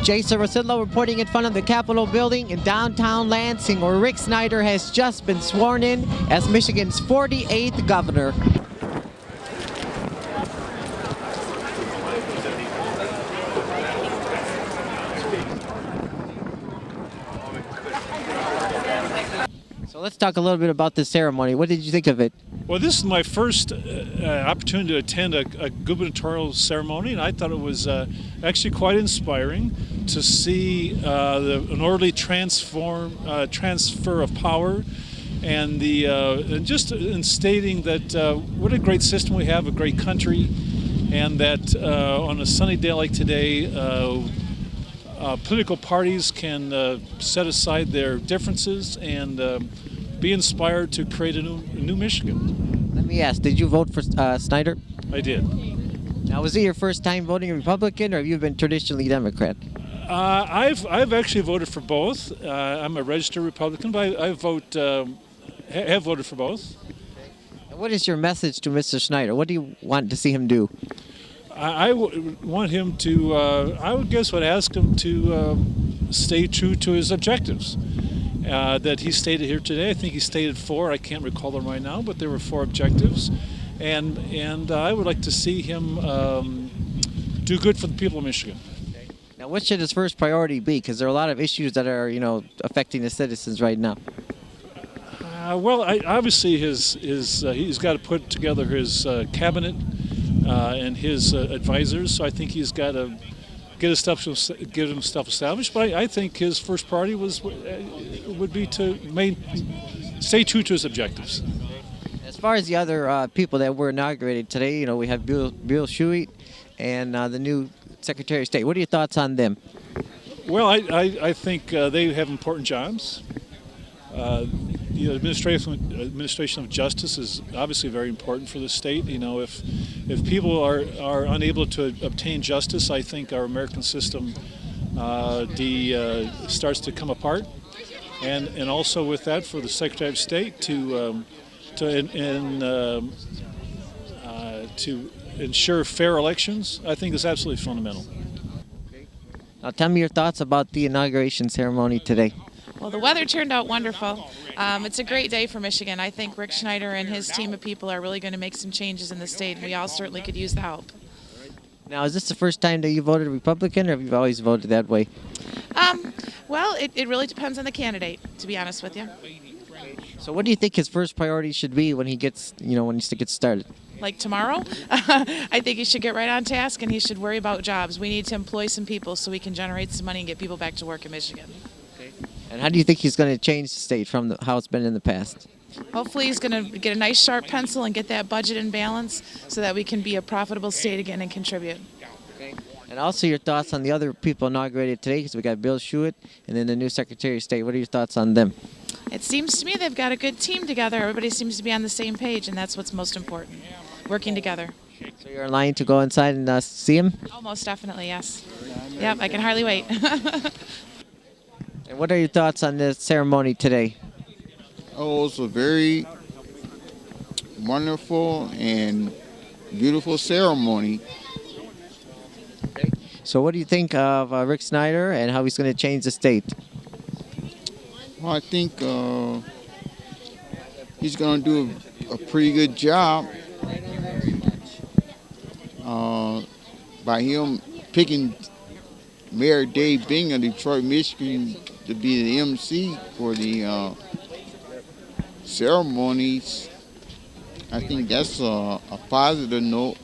Jason Rzucidlo reporting in front of the Capitol building in downtown Lansing, where Rick Snyder has just been sworn in as Michigan's 48th governor. So let's talk a little bit about this ceremony. What did you think of it? Well, this is my first opportunity to attend a gubernatorial ceremony, and I thought it was actually quite inspiring to see an orderly transfer of power, and just in stating that what a great system we have, a great country, and that on a sunny day like today, political parties can set aside their differences and be inspired to create a new Michigan. Let me ask, did you vote for Snyder? I did. Now, was it your first time voting Republican, or have you been traditionally Democrat? I've actually voted for both. I'm a registered Republican, but I have voted for both. And what is your message to Mr. Snyder? What do you want to see him do? I want him to, I would ask him to stay true to his objectives that he stated here today. I think he stated 4. I can't recall them right now, but there were 4 objectives. And I would like to see him do good for the people of Michigan. Now, what should his first priority be? Because there are a lot of issues that are, affecting the citizens right now. Well, obviously he's got to put together his cabinet and his advisors. So I think he's got to get himself established. But I think his first priority would be to stay true to his objectives. As far as the other people that were inaugurated today, we have Boisseau and the new Secretary of State. What are your thoughts on them? Well, I think they have important jobs. The administration of justice is obviously very important for the state. If people are unable to obtain justice, I think our American system starts to come apart. And also with that, for the Secretary of State to ensure fair elections, I think is absolutely fundamental. Now, tell me your thoughts about the inauguration ceremony today. Well, the weather turned out wonderful. It's a great day for Michigan. I think Rick Snyder and his team of people are really going to make some changes in the state, and we all certainly could use the help. Now, is this the first time that you voted Republican, or have you always voted that way? Well, it really depends on the candidate, to be honest with you. So what do you think his first priority should be when he gets, when he gets started? Like tomorrow, I think he should get right on task, and he should worry about jobs. We need to employ some people so we can generate some money and get people back to work in Michigan. And how do you think he's going to change the state from how it's been in the past? Hopefully he's going to get a nice sharp pencil and get that budget in balance so that we can be a profitable state again and contribute. And also your thoughts on the other people inaugurated today, because we got Boisseau and then the new Secretary of State. What are your thoughts on them? It seems to me they've got a good team together. Everybody seems to be on the same page, and that's what's most important, working together. So you're in line to go inside and see him? Oh, most definitely, yes. Yep, I can hardly wait. And what are your thoughts on this ceremony today? Oh, it's a very wonderful and beautiful ceremony. So what do you think of Rick Snyder and how he's going to change the state? Well, I think he's going to do a pretty good job by him picking Mayor Dave Bing of Detroit, Michigan, to be the MC for the ceremonies. I think that's a positive note.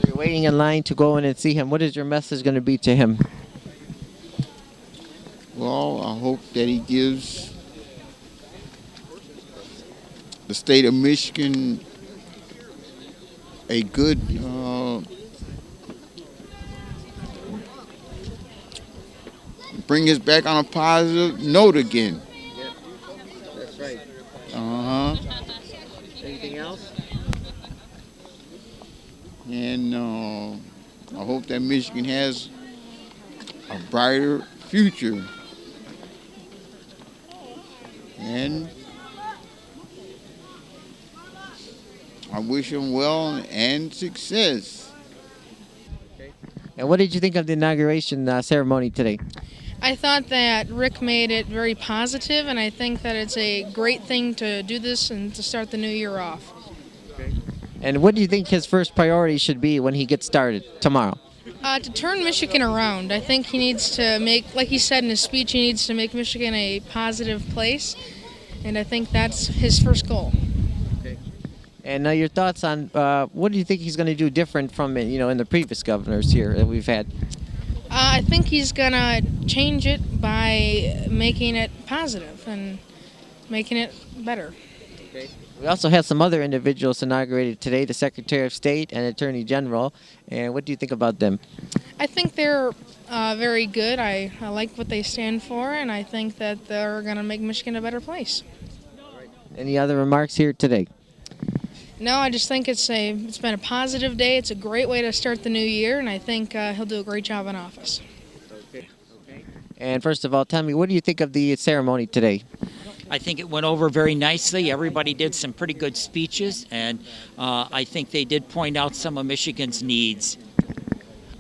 You're waiting in line to go in and see him. What is your message going to be to him? Well, I hope that he gives the state of Michigan a good bring us back on a positive note again. Yeah, that's right. Anything else? And I hope that Michigan has a brighter future. And I wish him well and success. Okay. And what did you think of the inauguration ceremony today? I thought that Rick made it very positive, and I think that it's a great thing to do this and to start the new year off. And what do you think his first priority should be when he gets started tomorrow? To turn Michigan around, I think he needs to make, like he said in his speech, he needs to make Michigan a positive place, and I think that's his first goal. And your thoughts on what do you think he's going to do different from in the previous governors here that we've had? I think he's gonna change it by making it positive and making it better. We also had some other individuals inaugurated today, the Secretary of State and Attorney General. And what do you think about them? I think they're very good. I like what they stand for, and I think that they're going to make Michigan a better place. Any other remarks here today? No, I just think it's been a positive day. It's a great way to start the new year, and I think he'll do a great job in office. And first of all, tell me, what do you think of the ceremony today? I think it went over very nicely. Everybody did some pretty good speeches, and I think they did point out some of Michigan's needs.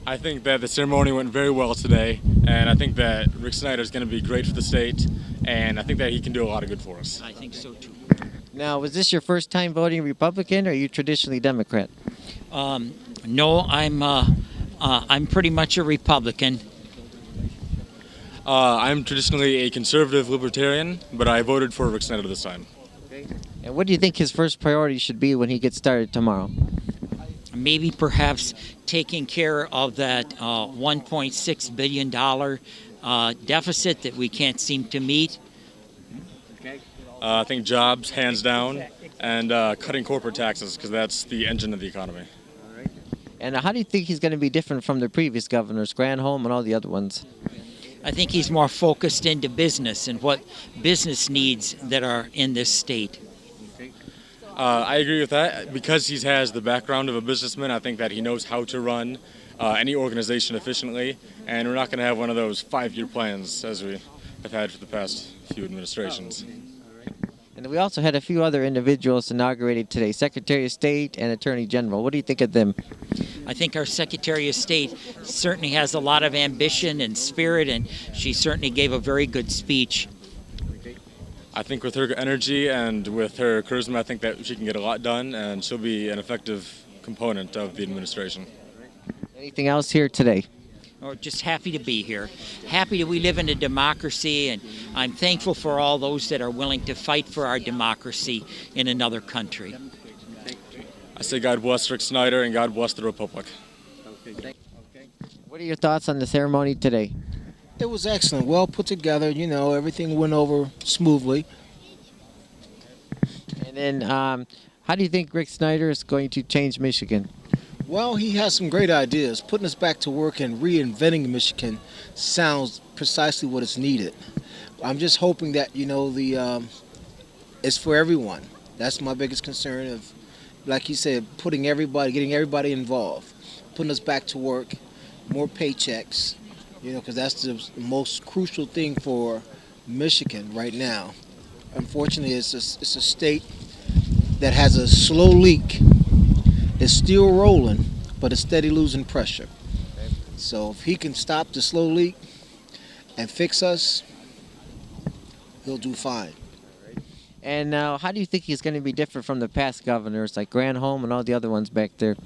I think that the ceremony went very well today, and I think that Rick Snyder is going to be great for the state, and I think that he can do a lot of good for us. I think so too. Now, was this your first time voting Republican, or are you traditionally Democrat? No, I'm pretty much a Republican. I'm traditionally a conservative libertarian, but I voted for Rick Snyder this time. And what do you think his first priority should be when he gets started tomorrow? Maybe perhaps taking care of that $1.6 billion deficit that we can't seem to meet. I think jobs, hands down, and cutting corporate taxes, because that's the engine of the economy. And how do you think he's going to be different from the previous governors, Granholm and all the other ones? I think he's more focused into business and what business needs that are in this state. I agree with that. Because he has the background of a businessman, I think that he knows how to run any organization efficiently, and we're not going to have one of those 5-year plans as we have had for the past few administrations. And we also had a few other individuals inaugurated today, Secretary of State and Attorney General. What do you think of them? I think our Secretary of State certainly has a lot of ambition and spirit, and she certainly gave a very good speech. I think with her energy and with her charisma, I think that she can get a lot done, and she'll be an effective component of the administration. Anything else here today? Or just happy to be here. Happy that we live in a democracy, and I'm thankful for all those that are willing to fight for our democracy in another country. I say God bless Rick Snyder and God bless the Republic. What are your thoughts on the ceremony today? It was excellent, well put together, everything went over smoothly. And then how do you think Rick Snyder is going to change Michigan? Well, he has some great ideas. Putting us back to work and reinventing Michigan sounds precisely what is needed. I'm just hoping that, it's for everyone. That's my biggest concern of, like he said, getting everybody involved, putting us back to work, more paychecks, because that's the most crucial thing for Michigan right now. Unfortunately, it's a state that has a slow leak. It's still rolling, but it's steady losing pressure. So if he can stop the slow leak and fix us, he'll do fine. And now, how do you think he's going to be different from the past governors like Granholm and all the other ones back there?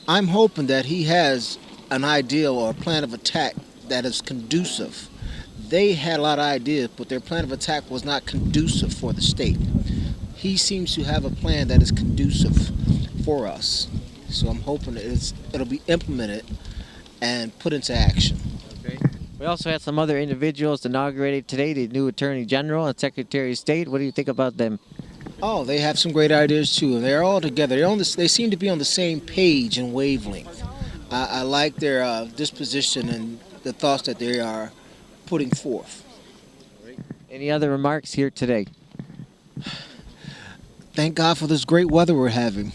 I'm hoping that he has an idea or a plan of attack that is conducive. They had a lot of ideas, but their plan of attack was not conducive for the state. He seems to have a plan that is conducive for us. So I'm hoping that it'll be implemented and put into action. We also had some other individuals inaugurated today, the new Attorney General and Secretary of State. What do you think about them? Oh, they have some great ideas too, and they're all together. They seem to be on the same page and wavelength. I like their disposition and the thoughts that they are putting forth. Any other remarks here today? Thank God for this great weather we're having.